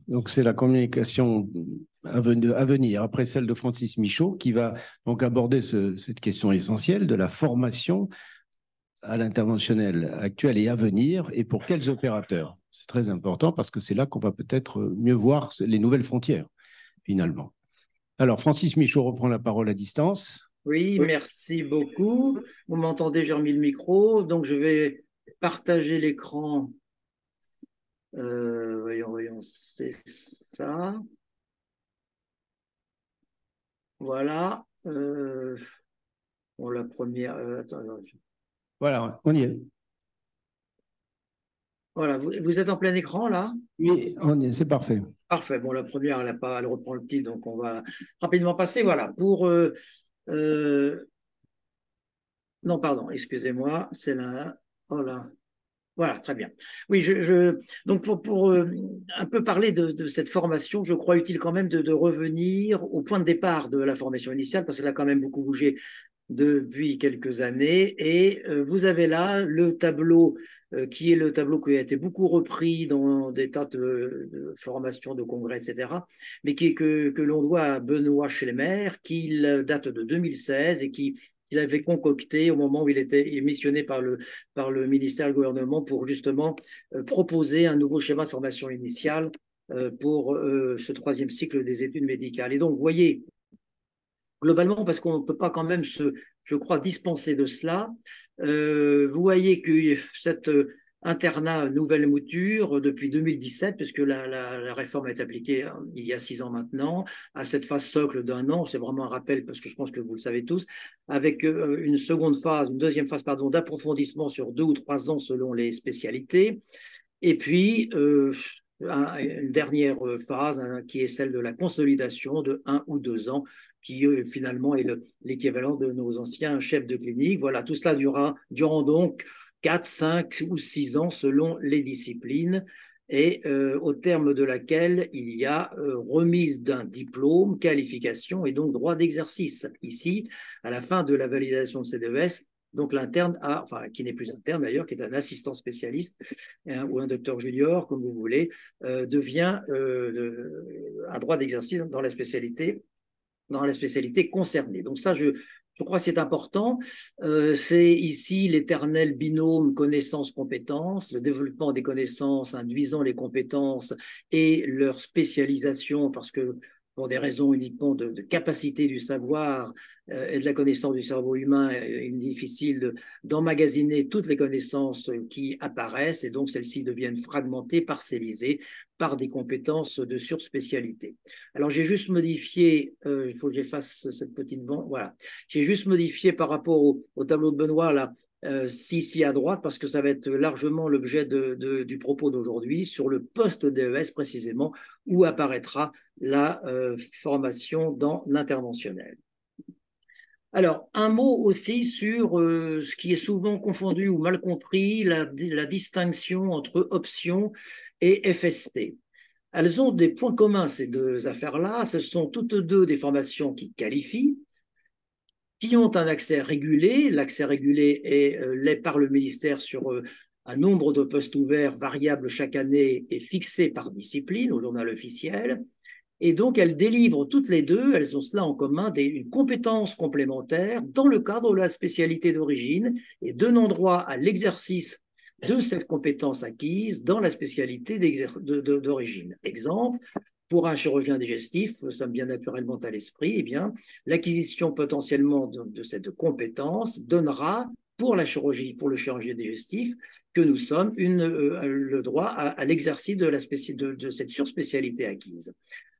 Donc, c'est la communication à venir, après celle de Francis Michaud, qui va donc aborder cette question essentielle de la formation à l'interventionnel actuel et à venir, et pour quels opérateurs. C'est très important parce que c'est là qu'on va peut-être mieux voir les nouvelles frontières, finalement. Alors, Francis Michaud reprend la parole à distance. Oui, Oui. merci beaucoup. Vous m'entendez, j'ai remis le micro. Donc, je vais partager l'écran. Voyons, c'est ça. Voilà. Bon, la première. Attends, Voilà, on y est. voilà, vous êtes en plein écran là? Oui, on y est, c'est parfait. Parfait. Bon, la première, elle, a pas, elle reprend le titre, donc on va rapidement passer. Voilà. Euh, non, pardon, excusez-moi, c'est là. Voilà. Voilà, très bien. Oui, donc pour un peu parler de cette formation, je crois utile quand même de revenir au point de départ de la formation initiale, parce qu'elle a quand même beaucoup bougé depuis quelques années. Et vous avez là le tableau, qui est le tableau qui a été beaucoup repris dans des tas de formations, de congrès, etc., mais que l'on doit à Benoît Schlemmer, qui date de 2016 et qui il avait concocté au moment où il était missionné par le ministère et le gouvernement pour justement proposer un nouveau schéma de formation initiale pour ce troisième cycle des études médicales. Et donc, vous voyez, globalement, parce qu'on ne peut pas quand même je crois, dispenser de cela, vous voyez que cette internat nouvelle mouture depuis 2017, puisque la réforme est appliquée il y a 6 ans maintenant, à cette phase socle d'un an, c'est vraiment un rappel parce que je pense que vous le savez tous, avec une seconde phase, une deuxième phase, pardon, d'approfondissement sur 2 ou 3 ans selon les spécialités, et puis une dernière phase hein, qui est celle de la consolidation de 1 ou 2 ans, qui finalement est l'équivalent de nos anciens chefs de clinique. Voilà, tout cela durant donc 4, 5 ou 6 ans selon les disciplines, et au terme de laquelle il y a remise d'un diplôme, qualification et donc droit d'exercice. Ici, à la fin de la validation de ces CDES, donc l'interne enfin qui n'est plus interne d'ailleurs, qui est un assistant spécialiste hein, ou un docteur junior, comme vous voulez, devient un droit d'exercice dans la spécialité concernée. Donc ça, je crois que c'est important. C'est ici l'éternel binôme connaissances-compétences, le développement des connaissances induisant les compétences et leur spécialisation, parce que pour des raisons uniquement de capacité du savoir et de la connaissance du cerveau humain, il est difficile d'emmagasiner toutes les connaissances qui apparaissent, et donc celles-ci deviennent fragmentées, parcellisées par des compétences de surspécialité. Alors j'ai juste modifié, il faut que j'efface cette petite bande, voilà, j'ai juste modifié par rapport au tableau de Benoît là, ici à droite, parce que ça va être largement l'objet du propos d'aujourd'hui, sur le poste DES précisément, où apparaîtra la formation dans l'interventionnel. Alors, un mot aussi sur ce qui est souvent confondu ou mal compris, la distinction entre options et FST. Elles ont des points communs, ces deux affaires-là. Ce sont toutes deux des formations qui qualifient, qui ont un accès régulé. L'accès régulé est par le ministère sur un nombre de postes ouverts variable chaque année et fixé par discipline au journal officiel. Et donc, elles délivrent toutes les deux, elles ont cela en commun, une compétence complémentaire dans le cadre de la spécialité d'origine et donnant droit à l'exercice de cette compétence acquise dans la spécialité d'origine. Exemple, pour un chirurgien digestif, ça me vient naturellement à l'esprit, eh bien, l'acquisition potentiellement de cette compétence donnera pour la chirurgie, pour le chirurgien digestif, que nous sommes le droit à l'exercice de cette surspécialité acquise.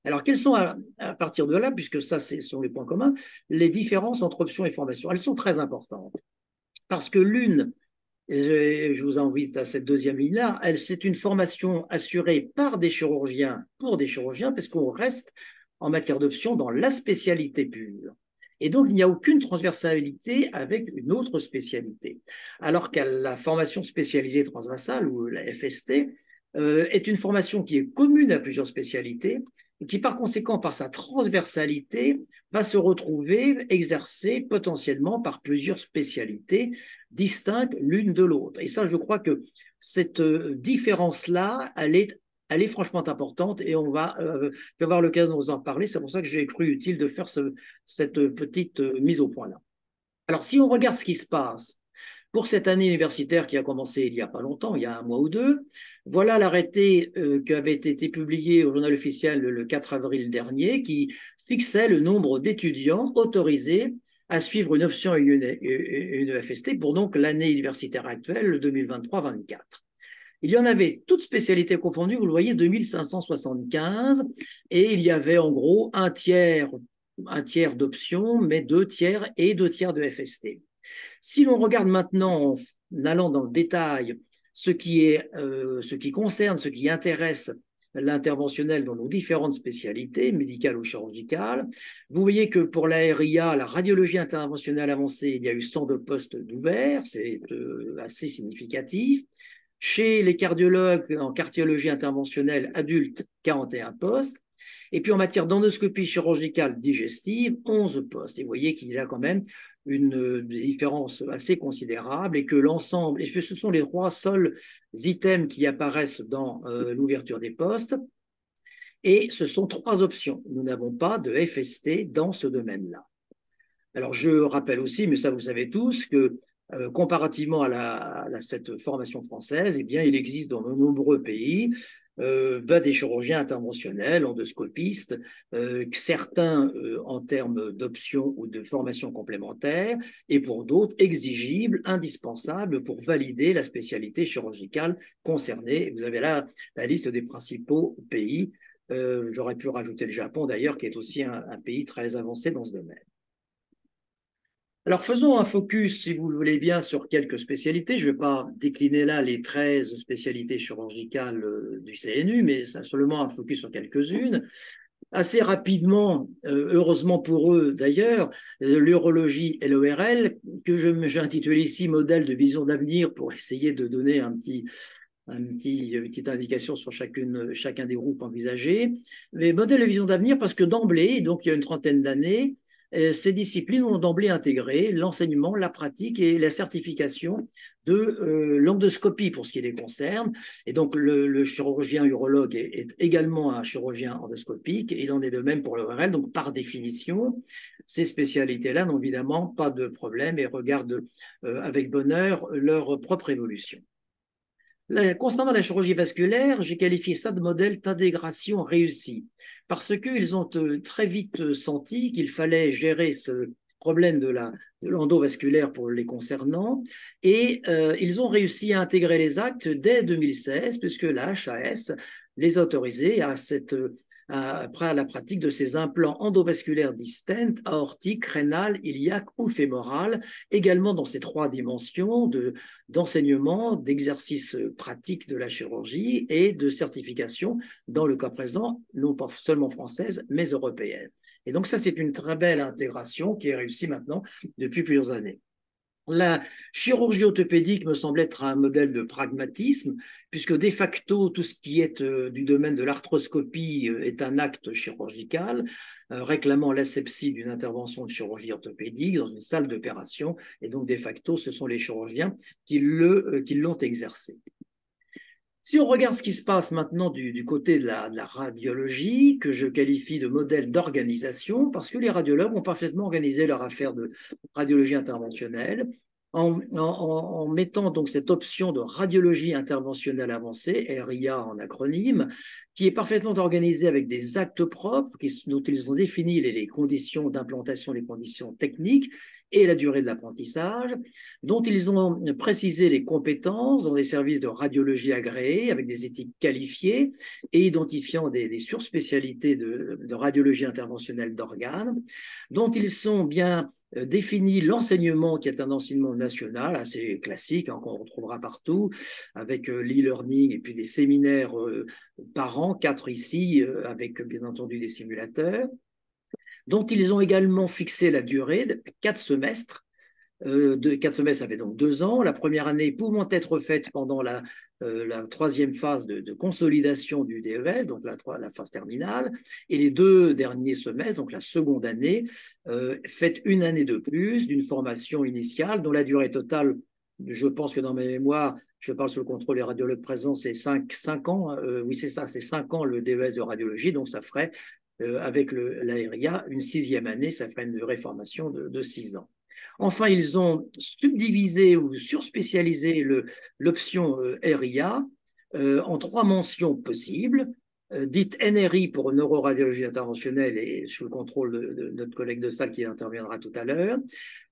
Alors, quelles sont, à partir de là, puisque ça, ce sont les points communs, les différences entre options et formation? Elles sont très importantes, parce que l'une, et je vous invite à cette deuxième ligne-là, c'est une formation assurée par des chirurgiens, pour des chirurgiens, parce qu'on reste en matière d'options dans la spécialité pure. Et donc, il n'y a aucune transversalité avec une autre spécialité. Alors qu'à la formation spécialisée transversale, ou la FST, est une formation qui est commune à plusieurs spécialités et qui, par conséquent, par sa transversalité, va se retrouver exercée potentiellement par plusieurs spécialités distinctes l'une de l'autre. Et ça, je crois que cette différence-là, elle est elle est franchement importante et on va avoir l'occasion de vous en parler. C'est pour ça que j'ai cru utile de faire cette petite mise au point là. Alors, si on regarde ce qui se passe pour cette année universitaire qui a commencé il n'y a pas longtemps, il y a un mois ou deux, voilà l'arrêté qui avait été publié au journal officiel le 4 avril dernier qui fixait le nombre d'étudiants autorisés à suivre une option et une EFST pour donc l'année universitaire actuelle, 2023-24. Il y en avait toutes spécialités confondues, vous le voyez, 2575, et il y avait en gros un tiers d'options, mais deux tiers et deux tiers de FST. Si l'on regarde maintenant, en allant dans le détail, ce qui concerne, ce qui intéresse l'interventionnel dans nos différentes spécialités, médicales ou chirurgicales, vous voyez que pour la RIA, la radiologie interventionnelle avancée, il y a eu 102 postes d'ouverts, c'est assez significatif. Chez les cardiologues en cardiologie interventionnelle adulte, 41 postes. Et puis en matière d'endoscopie chirurgicale digestive, 11 postes. Et vous voyez qu'il y a quand même une différence assez considérable et que l'ensemble, et ce sont les trois seuls items qui apparaissent dans l'ouverture des postes. Et ce sont trois options. Nous n'avons pas de FST dans ce domaine-là. Alors je rappelle aussi, mais ça vous savez tous, que comparativement à cette formation française, eh bien, il existe dans de nombreux pays des chirurgiens interventionnels, endoscopistes, certains en termes d'options ou de formation complémentaire, et pour d'autres exigibles, indispensables pour valider la spécialité chirurgicale concernée. Vous avez là la liste des principaux pays. J'aurais pu rajouter le Japon d'ailleurs, qui est aussi un pays très avancé dans ce domaine. Alors faisons un focus, si vous le voulez bien, sur quelques spécialités. Je ne vais pas décliner là les 13 spécialités chirurgicales du CNU, mais seulement un focus sur quelques-unes. Assez rapidement, heureusement pour eux d'ailleurs, l'urologie et l'ORL, que j'ai intitulé ici modèle de vision d'avenir pour essayer de donner une petite indication sur chacun des groupes envisagés. Mais modèle de vision d'avenir parce que d'emblée, donc il y a une trentaine d'années, ces disciplines ont d'emblée intégré l'enseignement, la pratique et la certification de l'endoscopie pour ce qui les concerne. Et donc, le chirurgien urologue est également un chirurgien endoscopique, et il en est de même pour l'ORL. Donc, par définition, ces spécialités-là n'ont évidemment pas de problème et regardent avec bonheur leur propre évolution. Concernant la chirurgie vasculaire, j'ai qualifié ça de modèle d'intégration réussie parce qu'ils ont très vite senti qu'il fallait gérer ce problème de l'endovasculaire pour les concernant et ils ont réussi à intégrer les actes dès 2016 puisque la HAS les a autorisés après la pratique de ces implants endovasculaires distants, aortiques, rénal, iliaque ou fémoral, également dans ces trois dimensions d'enseignement, d'exercice pratique de la chirurgie et de certification, dans le cas présent, non pas seulement française, mais européenne. Et donc ça, c'est une très belle intégration qui est réussie maintenant depuis plusieurs années. La chirurgie orthopédique me semble être un modèle de pragmatisme, puisque de facto, tout ce qui est du domaine de l'arthroscopie est un acte chirurgical, réclamant l'asepsie d'une intervention de chirurgie orthopédique dans une salle d'opération, et donc de facto, ce sont les chirurgiens qui l'ont exercé. Si on regarde ce qui se passe maintenant du côté de la radiologie, que je qualifie de modèle d'organisation, parce que les radiologues ont parfaitement organisé leur affaire de radiologie interventionnelle, en mettant donc cette option de radiologie interventionnelle avancée, RIA en acronyme, qui est parfaitement organisée avec des actes propres dont ils ont défini les conditions d'implantation, les conditions techniques, et la durée de l'apprentissage, dont ils ont précisé les compétences dans des services de radiologie agréés avec des équipes qualifiées et identifiant des surspécialités de radiologie interventionnelle d'organes, dont ils ont bien défini l'enseignement qui est un enseignement national assez classique, hein, qu'on retrouvera partout, avec l'e-learning et puis des séminaires par an, 4 ici, avec bien entendu des simulateurs, dont ils ont également fixé la durée de 4 semestres. 4 semestres, ça fait donc 2 ans. La première année pouvant être faite pendant la troisième phase de consolidation du DES, donc la phase terminale, et les 2 derniers semestres, donc la seconde année, faites une année de plus d'une formation initiale dont la durée totale je pense que dans mes mémoires, je parle sous le contrôle des radiologues présents, c'est 5 ans. Oui, c'est ça, c'est 5 ans le DES de radiologie. Donc, ça ferait, avec l'ARIA, une 6e année, ça ferait une réformation de 6 ans. Enfin, ils ont subdivisé ou surspécialisé l'option RIA en 3 mentions possibles, dites NRI pour neuroradiologie interventionnelle et sous le contrôle de notre collègue de salle qui interviendra tout à l'heure,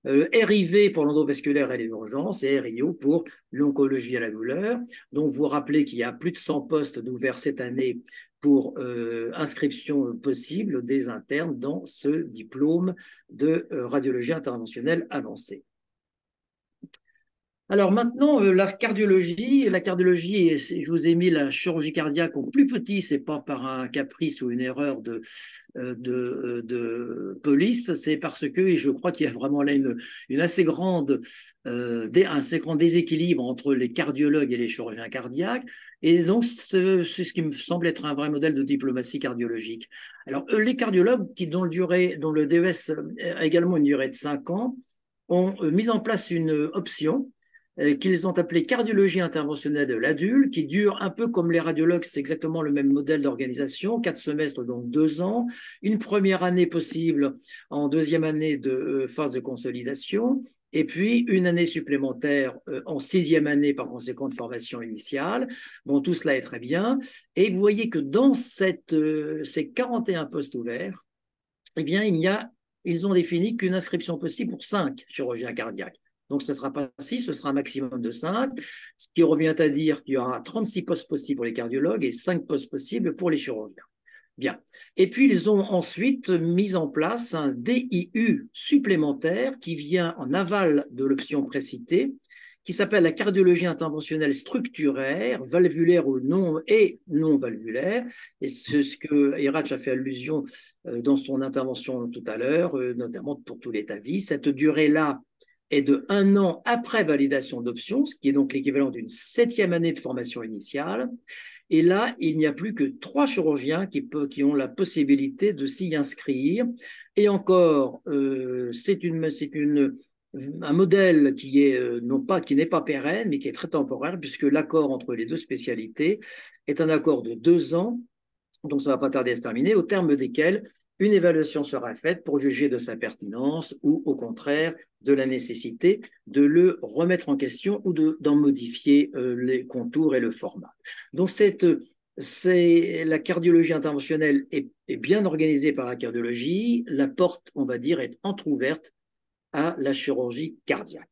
RIV pour l'endovasculaire et les urgences et RIO pour l'oncologie à la douleur. Donc, vous rappelez qu'il y a plus de 100 postes d'ouverts cette année pour inscription possible des internes dans ce diplôme de radiologie interventionnelle avancée. Alors maintenant, la cardiologie, je vous ai mis la chirurgie cardiaque au plus petit, c'est pas par un caprice ou une erreur de police, c'est parce que, et je crois qu'il y a vraiment là une assez grande, un assez grand déséquilibre entre les cardiologues et les chirurgiens cardiaques, et donc c'est ce qui me semble être un vrai modèle de diplomatie cardiologique. Alors les cardiologues dont le DES a également une durée de 5 ans, ont mis en place une option qu'ils ont appelé cardiologie interventionnelle de l'adulte, qui dure un peu comme les radiologues, c'est exactement le même modèle d'organisation, 4 semestres, donc 2 ans, une première année possible en 2e année de phase de consolidation, et puis une année supplémentaire en 6e année par conséquent de formation initiale. Bon, tout cela est très bien. Et vous voyez que dans ces 41 postes ouverts, eh bien, ils ont défini qu'une inscription possible pour 5 chirurgiens cardiaques. Donc, ce ne sera pas 6, ce sera un maximum de 5, ce qui revient à dire qu'il y aura 36 postes possibles pour les cardiologues et 5 postes possibles pour les chirurgiens. Bien. Et puis, ils ont ensuite mis en place un DIU supplémentaire qui vient en aval de l'option précitée, qui s'appelle la cardiologie interventionnelle structuraire, valvulaire ou non et non valvulaire. Et c'est ce que Irach a fait allusion dans son intervention tout à l'heure, notamment pour tous les TAVI. Cette durée-là est de 1 an après validation d'option, ce qui est donc l'équivalent d'une 7e année de formation initiale. Et là, il n'y a plus que 3 chirurgiens qui ont la possibilité de s'y inscrire. Et encore, c'est un modèle qui est qui n'est pas pérenne, mais qui est très temporaire, puisque l'accord entre les 2 spécialités est un accord de 2 ans, donc ça ne va pas tarder à se terminer, au terme desquels une évaluation sera faite pour juger de sa pertinence ou au contraire de la nécessité de le remettre en question ou d'en modifier les contours et le format. Donc la cardiologie interventionnelle est bien organisée par la cardiologie, la porte, on va dire, est entrouverte à la chirurgie cardiaque.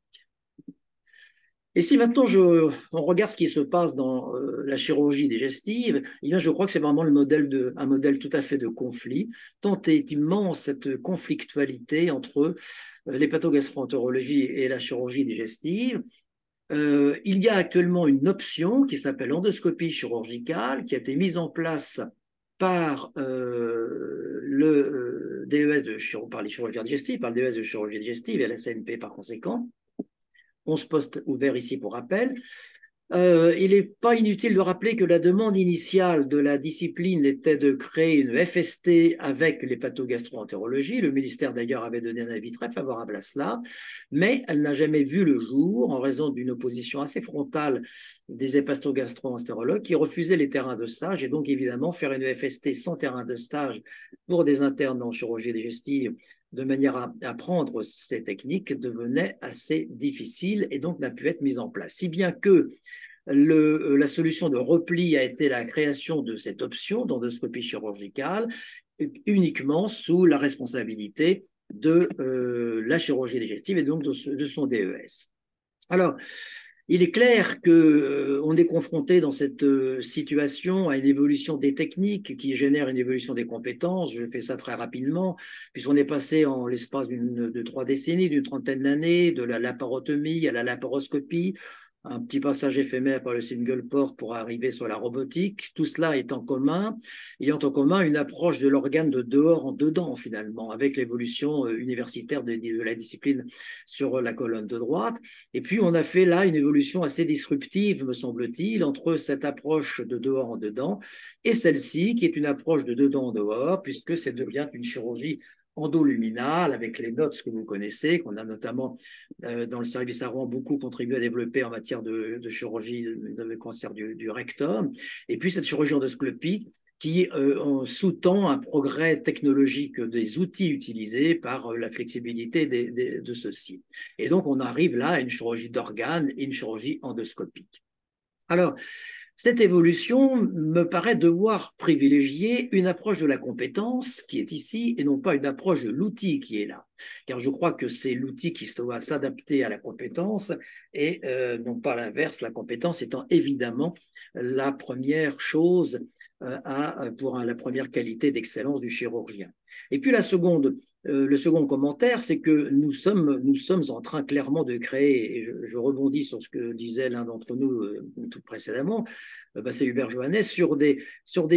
Et si maintenant on regarde ce qui se passe dans la chirurgie digestive, eh bien je crois que c'est vraiment un modèle tout à fait de conflit, tant est immense cette conflictualité entre l'hépatogastroentérologie et la chirurgie digestive. Il y a actuellement une option qui s'appelle endoscopie chirurgicale, qui a été mise en place par le DES par les chirurgiens digestifs, par le DES de chirurgie digestive et la CNP par conséquent. 11 postes ouverts ici pour rappel. Il n'est pas inutile de rappeler que la demande initiale de la discipline était de créer une FST avec l'hépatogastroentérologie. Le ministère d'ailleurs avait donné un avis très favorable à cela, mais elle n'a jamais vu le jour en raison d'une opposition assez frontale des hépatogastroentérologues qui refusaient les terrains de stage et donc évidemment faire une FST sans terrain de stage pour des internes en chirurgie digestive de manière à apprendre ces techniques devenait assez difficile et donc n'a pu être mise en place. Si bien que la solution de repli a été la création de cette option d'endoscopie chirurgicale uniquement sous la responsabilité de la chirurgie digestive et donc de son DES. Alors, il est clair qu'on est confronté dans cette situation à une évolution des techniques qui génère une évolution des compétences. Je fais ça très rapidement, puisqu'on est passé en l'espace de 3 décennies, d'une trentaine d'années, de la laparotomie à la laparoscopie, un petit passage éphémère par le single port pour arriver sur la robotique. Tout cela ayant en commun une approche de l'organe de dehors en dedans, finalement, avec l'évolution universitaire de la discipline sur la colonne de droite. Et puis, on a fait là une évolution assez disruptive, me semble-t-il, entre cette approche de dehors en dedans et celle-ci, qui est une approche de dedans en dehors, puisque ça devient une chirurgie endoluminale avec les notes que vous connaissez, qu'on a notamment dans le service à Rouen beaucoup contribué à développer en matière de chirurgie de cancer du rectum. Et puis cette chirurgie endoscopique qui sous-tend un progrès technologique des outils utilisés par la flexibilité de ceux-ci. Et donc, on arrive là à une chirurgie d'organes et une chirurgie endoscopique. Alors, cette évolution me paraît devoir privilégier une approche de la compétence qui est ici et non pas une approche de l'outil qui est là. Car je crois que c'est l'outil qui doit s'adapter à la compétence et non pas l'inverse, la compétence étant évidemment la première chose pour la première qualité d'excellence du chirurgien. Et puis le second commentaire, c'est que nous sommes en train clairement de créer, et je rebondis sur ce que disait l'un d'entre nous tout précédemment, c'est Hubert Johannes, sur des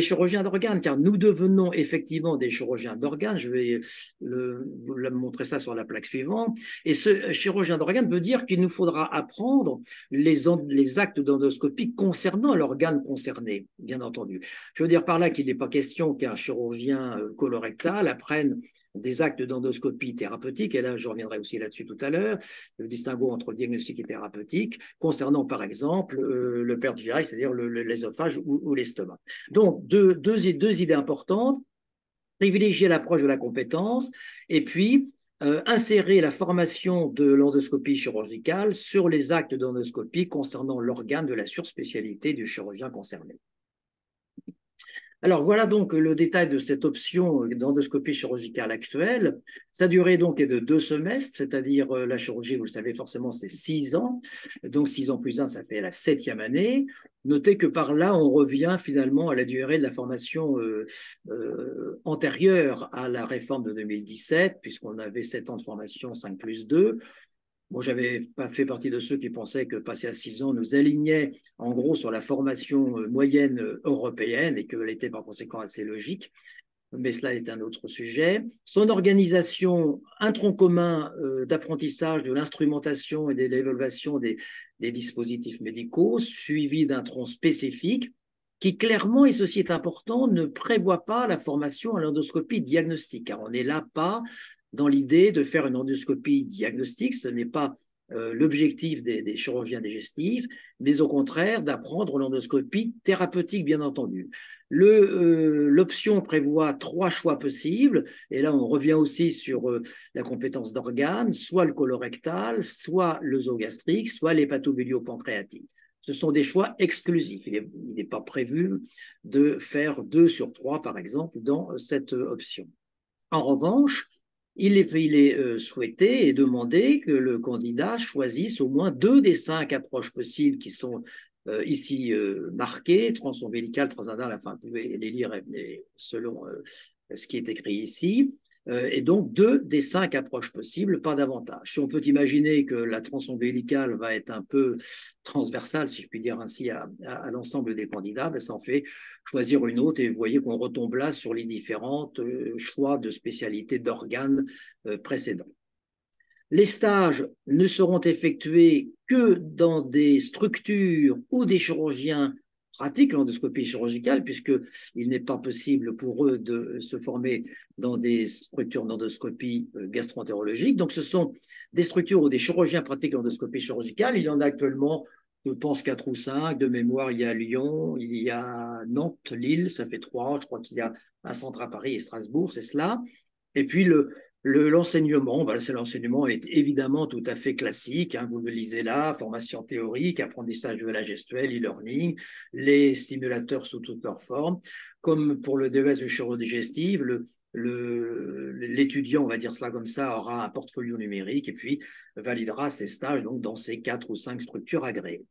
chirurgiens d'organes, car nous devenons effectivement des chirurgiens d'organes. Je vais vous montrer ça sur la plaque suivante. Et ce chirurgien d'organes veut dire qu'il nous faudra apprendre les actes d'endoscopie concernant l'organe concerné, bien entendu. Je veux dire par là qu'il n'est pas question qu'un chirurgien colorectal apprenne des actes d'endoscopie thérapeutique, et là je reviendrai aussi là-dessus tout à l'heure, le distinguo entre diagnostic et thérapeutique, concernant par exemple le père GI, c'est-à-dire l'ésophage ou l'estomac. Donc deux idées importantes, privilégier l'approche de la compétence, et puis insérer la formation de l'endoscopie chirurgicale sur les actes d'endoscopie concernant l'organe de la surspécialité du chirurgien concerné. Alors voilà donc le détail de cette option d'endoscopie chirurgicale actuelle. Sa durée donc est de 2 semestres, c'est-à-dire la chirurgie, vous le savez forcément, c'est 6 ans. Donc 6 ans plus 1, ça fait la 7e année. Notez que par là, on revient finalement à la durée de la formation antérieure à la réforme de 2017, puisqu'on avait 7 ans de formation, 5 plus 2. Moi, je n'avais pas fait partie de ceux qui pensaient que passer à 6 ans nous alignait en gros sur la formation moyenne européenne et qu'elle était par conséquent assez logique. Mais cela est un autre sujet. Son organisation, un tronc commun d'apprentissage de l'instrumentation et de l'évaluation des dispositifs médicaux, suivi d'un tronc spécifique qui clairement, et ceci est important, ne prévoit pas la formation à l'endoscopie diagnostique, car on n'est là pas dans l'idée de faire une endoscopie diagnostique, ce n'est pas l'objectif des chirurgiens digestifs, mais au contraire d'apprendre l'endoscopie thérapeutique, bien entendu. L'option prévoit 3 choix possibles, et là on revient aussi sur la compétence d'organes, soit le colorectal, soit l'œsogastrique, soit l'hépatobilio-pancréatique. Ce sont des choix exclusifs. Il n'est pas prévu de faire 2 sur 3, par exemple, dans cette option. En revanche, il est souhaité et demandé que le candidat choisisse au moins 2 des 5 approches possibles qui sont ici marquées, transombilicale, transandale, enfin, vous pouvez les lire selon ce qui est écrit ici. Et donc 2 des 5 approches possibles, pas davantage. Si on peut imaginer que la transombilicale va être un peu transversale, si je puis dire ainsi, à l'ensemble des candidats, ben ça en fait choisir une autre et vous voyez qu'on retombe là sur les différents choix de spécialités d'organes précédents. Les stages ne seront effectués que dans des structures où des chirurgiens pratiquent l'endoscopie chirurgicale, puisqu'il n'est pas possible pour eux de se former dans des structures d'endoscopie gastro-entérologique. Donc, ce sont des structures où des chirurgiens pratiquent l'endoscopie chirurgicale. Il y en a actuellement, je pense, 4 ou 5. De mémoire, il y a Lyon, il y a Nantes, Lille, ça fait 3. Je crois qu'il y a un centre à Paris et Strasbourg, c'est cela. Et puis, l'enseignement, c'est l'enseignement est évidemment tout à fait classique, hein, vous le lisez là, formation théorique, apprentissage de la gestuelle, e-learning, les stimulateurs sous toutes leurs formes. Comme pour le DES de chirurgie digestive, l'étudiant, on va dire cela comme ça, aura un portfolio numérique et puis validera ses stages donc, dans ces 4 ou 5 structures agréées.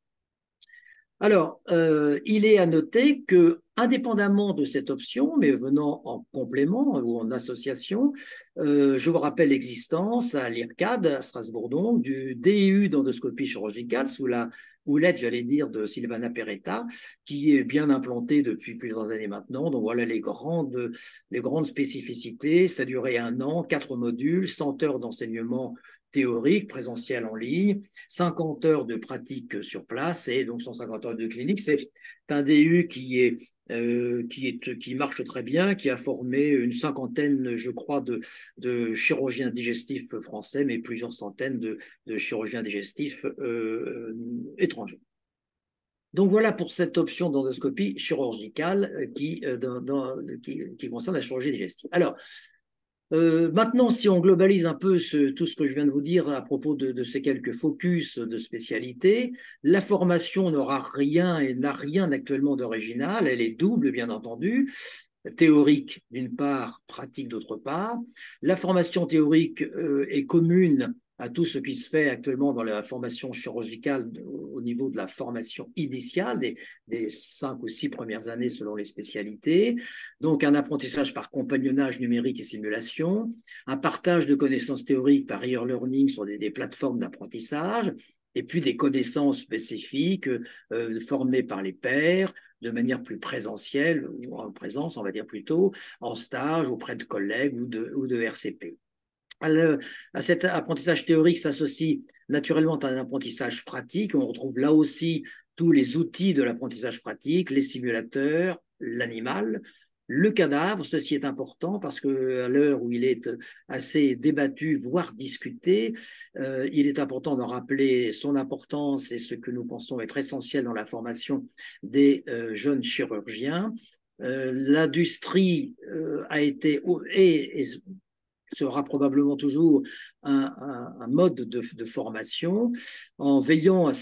Alors, il est à noter que, indépendamment de cette option, mais venant en complément ou en association, je vous rappelle l'existence à l'IRCAD, à Strasbourg donc, du DEU d'endoscopie chirurgicale sous la houlette, j'allais dire, de Silvana Peretta, qui est bien implanté depuis plusieurs années maintenant. Donc voilà les grandes spécificités. Ça durait 1 an, 4 modules, 100 heures d'enseignement théorique, présentiel en ligne, 50 heures de pratique sur place et donc 150 heures de clinique. un DU qui marche très bien, qui a formé une cinquantaine, je crois, de chirurgiens digestifs français, mais plusieurs centaines de chirurgiens digestifs étrangers. Donc voilà pour cette option d'endoscopie chirurgicale qui concerne la chirurgie digestive. Alors, maintenant, si on globalise un peu tout ce que je viens de vous dire à propos de ces quelques focus de spécialité, la formation n'aura rien et n'a rien actuellement d'original. Elle est double, bien entendu, théorique d'une part, pratique d'autre part. La formation théorique est commune à tout ce qui se fait actuellement dans la formation chirurgicale au niveau de la formation initiale des 5 ou 6 premières années selon les spécialités. Donc un apprentissage par compagnonnage numérique et simulation, un partage de connaissances théoriques par e-learning sur des plateformes d'apprentissage, et puis des connaissances spécifiques formées par les pairs, de manière plus présentielle, ou en présence, on va dire plutôt, en stage, auprès de collègues ou de RCP. À cet apprentissage théorique s'associe naturellement un apprentissage pratique. On retrouve là aussi tous les outils de l'apprentissage pratique, les simulateurs, l'animal, le cadavre. Ceci est important parce qu'à l'heure où il est assez débattu, voire discuté, il est important de rappeler son importance et ce que nous pensons être essentiel dans la formation des jeunes chirurgiens. L'industrie a été et sera probablement toujours un mode de formation, en veillant à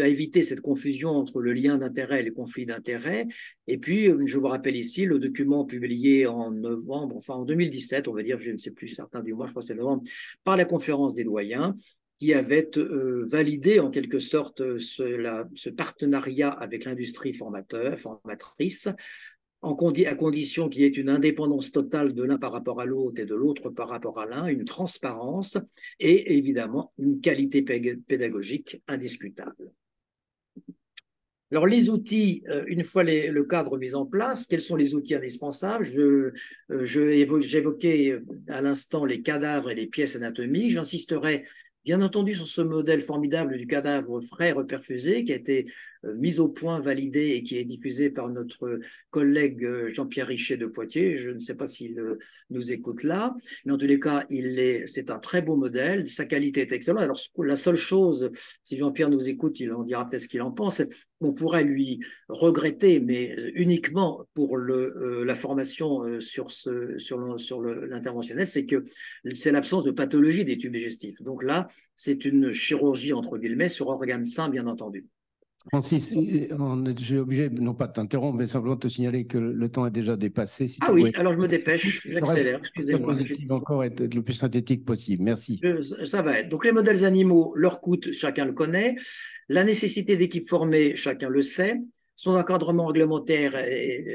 éviter cette confusion entre le lien d'intérêt et les conflits d'intérêts. Et puis, je vous rappelle ici le document publié en novembre, enfin en 2017, on va dire, je ne sais plus certain du mois, je crois que c'est novembre, par la conférence des doyens, qui avait validé en quelque sorte ce partenariat avec l'industrie formatrice, à condition qu'il y ait une indépendance totale de l'un par rapport à l'autre et de l'autre par rapport à l'un, une transparence et évidemment une qualité pédagogique indiscutable. Alors les outils, une fois le cadre mis en place, quels sont les outils indispensables? J'évoquais à l'instant les cadavres et les pièces anatomiques. J'insisterai bien entendu sur ce modèle formidable du cadavre frais reperfusé qui a été mis au point, validé et qui est diffusé par notre collègue Jean-Pierre Richet de Poitiers. Je ne sais pas s'il nous écoute là, mais en tous les cas, c'est un très beau modèle. Sa qualité est excellente. Alors, la seule chose, si Jean-Pierre nous écoute, il en dira peut-être ce qu'il en pense. On pourrait lui regretter, mais uniquement pour la formation sur l'interventionnel, c'est que c'est l'absence de pathologie des tubes digestifs. Donc là, c'est une chirurgie, entre guillemets, sur organes sains, bien entendu. Francis, je suis obligé, non pas de t'interrompre, mais simplement de te signaler que le temps est déjà dépassé. Si ah oui, alors je me dépêche, j'accélère, excusez-moi. Encore être le plus synthétique possible. Merci. Ça va être. Donc les modèles animaux, leur coût, chacun le connaît. La nécessité d'équipes formées, chacun le sait. Son encadrement réglementaire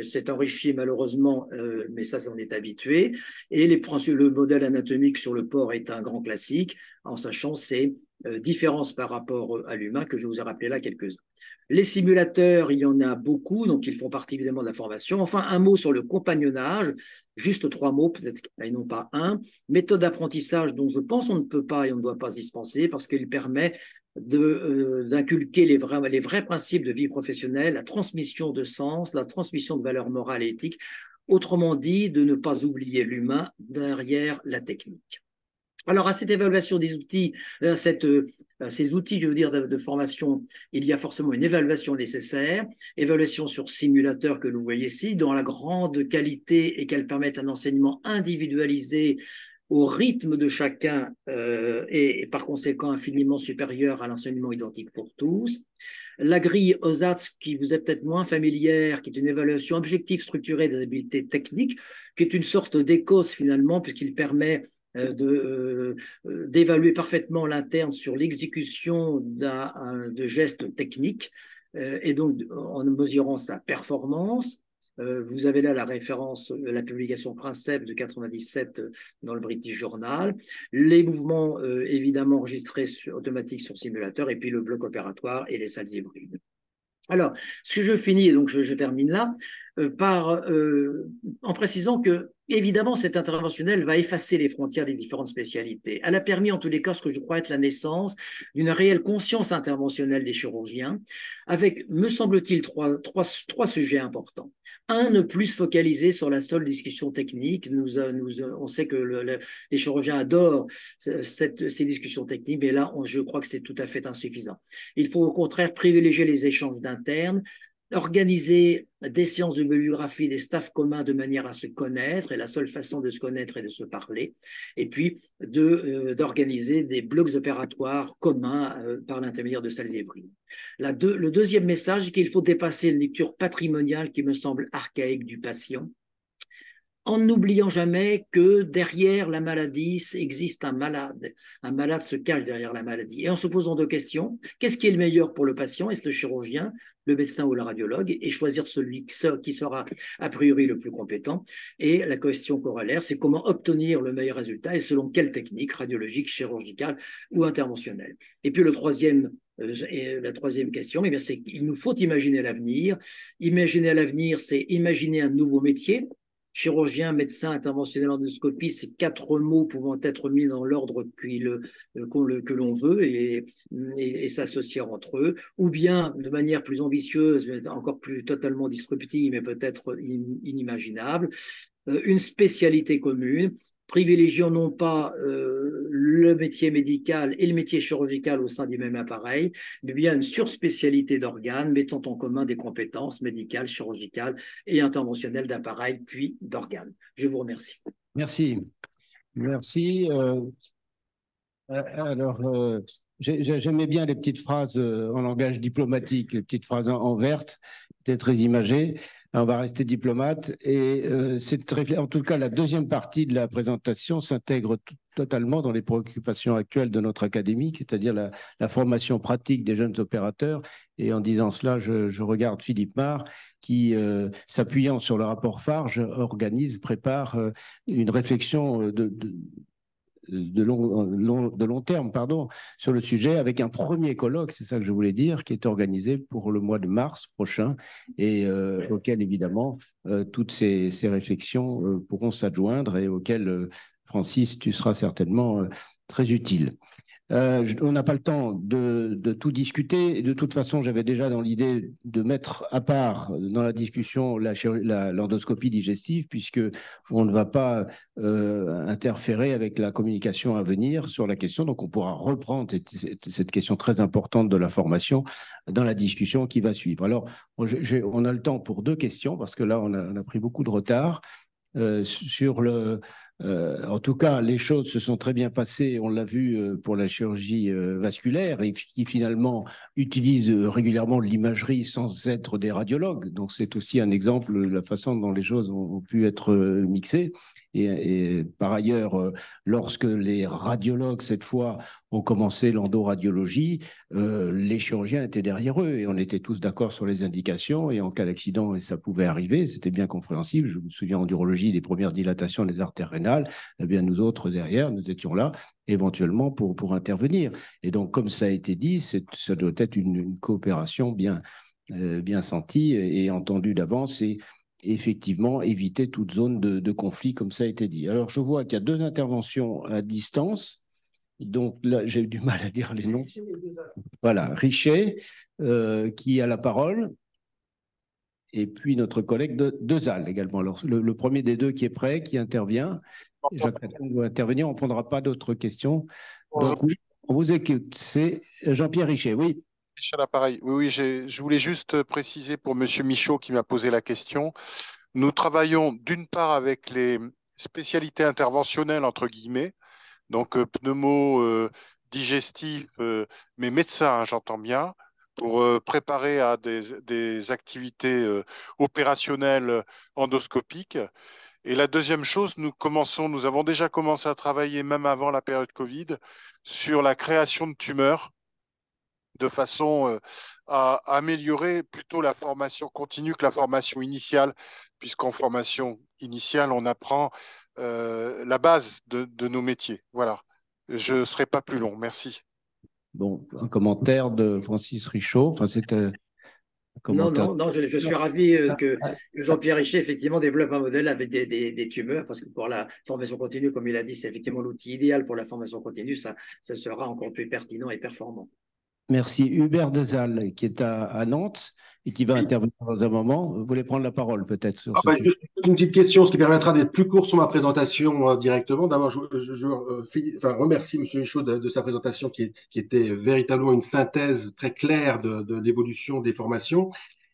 s'est enrichi malheureusement, mais ça, on est habitué. Et le modèle anatomique sur le porc est un grand classique, en sachant ses différences par rapport à l'humain que je vous ai rappelé là quelques-uns. Les simulateurs, il y en a beaucoup, donc ils font partie évidemment de la formation. Enfin, un mot sur le compagnonnage, juste 3 mots, peut-être et non pas un. Méthode d'apprentissage dont je pense on ne peut pas et on ne doit pas se dispenser parce qu'il permet d'inculquer les vrais principes de vie professionnelle, la transmission de sens, la transmission de valeurs morales et éthiques. Autrement dit, de ne pas oublier l'humain derrière la technique. Alors, à cette évaluation des outils, ces outils, je veux dire, de formation, il y a forcément une évaluation nécessaire, évaluation sur simulateur que vous voyez ici, dont la grande qualité est qu'elle permette un enseignement individualisé au rythme de chacun et par conséquent infiniment supérieur à l'enseignement identique pour tous. La grille OSATS, qui vous est peut-être moins familière, qui est une évaluation objective structurée des habiletés techniques, qui est une sorte d'écos finalement, puisqu'il permet d'évaluer parfaitement l'interne sur l'exécution de gestes techniques et donc en mesurant sa performance. Vous avez là la référence, la publication Princeps de 97 dans le British Journal, les mouvements évidemment enregistrés automatiques sur simulateur et puis le bloc opératoire et les salles hybrides. Alors, ce que je finis, donc je termine là, en précisant que Évidemment, cette interventionnelle va effacer les frontières des différentes spécialités. Elle a permis, en tous les cas, ce que je crois être la naissance d'une réelle conscience interventionnelle des chirurgiens, avec, me semble-t-il, trois sujets importants. Un, ne plus se focaliser sur la seule discussion technique. On sait que les chirurgiens adorent ces discussions techniques, mais là, je crois que c'est tout à fait insuffisant. Il faut au contraire privilégier les échanges d'internes, organiser des séances de bibliographie, des staffs communs de manière à se connaître, et la seule façon de se connaître est de se parler, et puis d'organiser des blocs opératoires communs par l'intermédiaire de salles hybrides. Le deuxième message, c'est qu'il faut dépasser une lecture patrimoniale qui me semble archaïque du patient, en n'oubliant jamais que derrière la maladie existe un malade. Un malade se cache derrière la maladie. Et en se posant deux questions, qu'est-ce qui est le meilleur pour le patient? Est-ce le chirurgien, le médecin ou le radiologue? Et choisir celui qui sera a priori le plus compétent. Et la question corollaire, c'est comment obtenir le meilleur résultat et selon quelle technique, radiologique, chirurgicale ou interventionnelle. Et puis la troisième question, c'est qu'il nous faut imaginer l'avenir. Imaginer l'avenir, c'est imaginer un nouveau métier. Chirurgien, médecin, interventionnel, endoscopie, c'est quatre mots pouvant être mis dans l'ordre que l'on veut et s'associer entre eux, ou bien de manière plus ambitieuse, encore plus totalement disruptive, mais peut-être inimaginable, une spécialité commune, privilégiant non pas le métier médical et le métier chirurgical au sein du même appareil, mais bien une surspécialité d'organes mettant en commun des compétences médicales, chirurgicales et interventionnelles d'appareils puis d'organes. Je vous remercie. Merci. Merci. Alors, j'aimais bien les petites phrases en langage diplomatique, les petites phrases en verte, c'était très imagé. On va rester diplomate. Et en tout cas, la deuxième partie de la présentation s'intègre totalement dans les préoccupations actuelles de notre académie, c'est-à-dire la formation pratique des jeunes opérateurs. Et en disant cela, je regarde Philippe Marr, qui, s'appuyant sur le rapport Farge, prépare une réflexion de long terme sur le sujet, avec un premier colloque, c'est ça que je voulais dire, qui est organisé pour le mois de mars prochain et auquel, évidemment, toutes ces réflexions pourront s'adjoindre et auquel, Francis, tu seras certainement très utile. On n'a pas le temps de tout discuter. De toute façon, j'avais déjà dans l'idée de mettre à part dans la discussion l'endoscopie digestive, puisque on ne va pas interférer avec la communication à venir sur la question. Donc, on pourra reprendre cette question très importante de la formation dans la discussion qui va suivre. Alors, on a le temps pour deux questions, parce que là, on a pris beaucoup de retard. En tout cas, les choses se sont très bien passées, on l'a vu pour la chirurgie vasculaire, et qui finalement utilise régulièrement l'imagerie sans être des radiologues. Donc c'est aussi un exemple de la façon dont les choses ont pu être mixées. Et par ailleurs, lorsque les radiologues, cette fois, ont commencé l'endoradiologie, les chirurgiens étaient derrière eux et on était tous d'accord sur les indications. Et en cas d'accident, et ça pouvait arriver, c'était bien compréhensible. Je me souviens en urologie des premières dilatations des artères rénales. Eh bien, nous autres, derrière, nous étions là éventuellement pour intervenir. Et donc, comme ça a été dit, ça doit être une coopération bien sentie et entendue d'avance, et effectivement éviter toute zone de conflit, comme ça a été dit. Alors, je vois qu'il y a deux interventions à distance. Donc là, j'ai eu du mal à dire les noms. Voilà, Richet, qui a la parole, et puis notre collègue Dezal également. Alors, le premier des deux qui est prêt, qui intervient. Jacques va intervenir, on ne prendra pas d'autres questions. Bonjour. Donc oui, on vous écoute. C'est Jean-Pierre Richet, oui. Michel l'appareil. Oui, je voulais juste préciser pour Monsieur Michaud qui m'a posé la question. Nous travaillons d'une part avec les spécialités interventionnelles, entre guillemets, donc pneumo, digestif, mais médecin, hein, j'entends bien, pour préparer à des activités opérationnelles endoscopiques. Et la deuxième chose, nous avons déjà commencé à travailler, même avant la période Covid, sur la création de tumeurs, de façon à améliorer plutôt la formation continue que la formation initiale, puisqu'en formation initiale, on apprend la base de nos métiers. Voilà. Je ne serai pas plus long. Merci. Bon, un commentaire de Francis Richaud. Enfin, Non, commentaire. non, non, je suis ravi que Jean-Pierre Richer, effectivement, développe un modèle avec des tumeurs, parce que pour la formation continue, comme il a dit, c'est effectivement l'outil idéal pour la formation continue, ça sera encore plus pertinent et performant. Merci. Hubert Desalle, qui est à Nantes et qui va Oui. intervenir dans un moment. Vous voulez prendre la parole peut-être sur Ah ce bah, sujet? juste une petite question, ce qui permettra d'être plus court sur ma présentation directement. D'abord, remercie M. Michaud de sa présentation qui était véritablement une synthèse très claire de l'évolution des formations.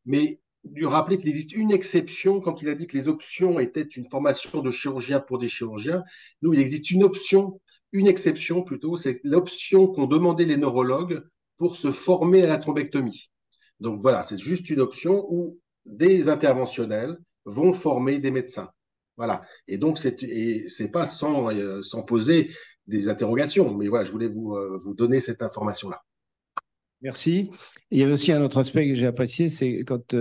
Mais lui rappeler qu'il existe une exception quand il a dit que les options étaient une formation de chirurgien pour des chirurgiens. Nous, il existe une option, une exception plutôt, c'est l'option qu'ont demandé les neurologues pour se former à la thrombectomie. Donc voilà, c'est juste une option où des interventionnels vont former des médecins. Voilà. Et donc, c'est pas sans poser des interrogations. Mais voilà, je voulais vous donner cette information-là. Merci. Il y avait aussi un autre aspect que j'ai apprécié, c'est quand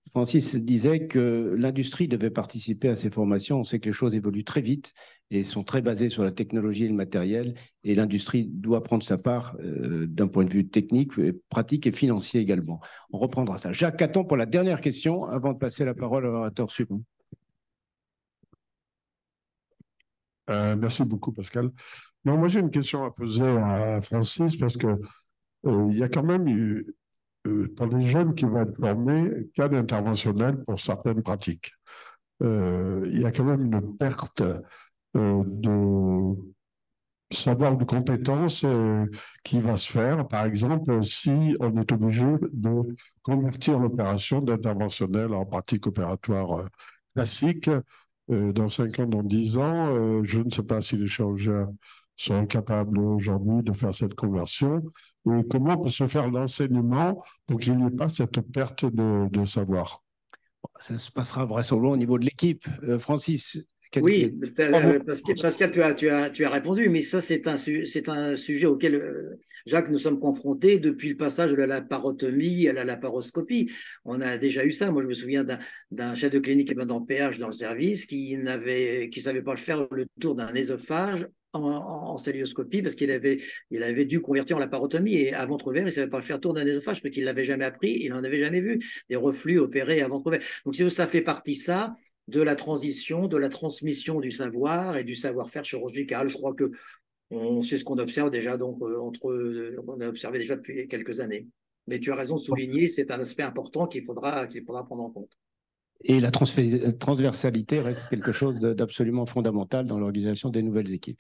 Francis disait que l'industrie devait participer à ces formations. On sait que les choses évoluent très vite et sont très basées sur la technologie et le matériel. Et l'industrie doit prendre sa part d'un point de vue technique, pratique et financier également. On reprendra ça. Jacques Caton pour la dernière question avant de passer la parole à l'orateur suivant. Merci beaucoup, Pascal. Non, moi, j'ai une question à poser à Francis parce que il y a quand même eu, pour les jeunes qui vont être formés, cas d'interventionnel pour certaines pratiques. Il y a quand même une perte de savoir, de compétences qui va se faire. Par exemple, si on est obligé de convertir l'opération d'interventionnel en pratique opératoire classique, dans 5 ans, dans 10 ans, je ne sais pas si les chirurgiens sont capables aujourd'hui de faire cette conversion. Et comment peut se faire l'enseignement pour qu'il n'y ait pas cette perte de savoir? Ça se passera vraisemblablement au niveau de l'équipe. Francis, Oui, Pascal, tu as répondu, mais ça, c'est un sujet auquel, Jacques, nous sommes confrontés depuis le passage de la laparotomie à la laparoscopie. On a déjà eu ça. Moi, je me souviens d'un chef de clinique et d'un PH dans le service qui savait pas faire le tour d'un œsophage en celluloscopie parce qu'il avait dû convertir en laparotomie et à ventre ouvert, il ne savait pas faire le tour d'un œsophage parce qu'il ne l'avait jamais appris, il n'en avait jamais vu, des reflux opérés à ventre ouvert. Donc, si ça fait partie ça, de la transition, de la transmission du savoir et du savoir-faire chirurgical. Je crois que c'est ce qu'on observe déjà, donc on a observé déjà depuis quelques années. Mais tu as raison de souligner, c'est un aspect important qu'il faudra prendre en compte. Et la transversalité reste quelque chose d'absolument fondamental dans l'organisation des nouvelles équipes.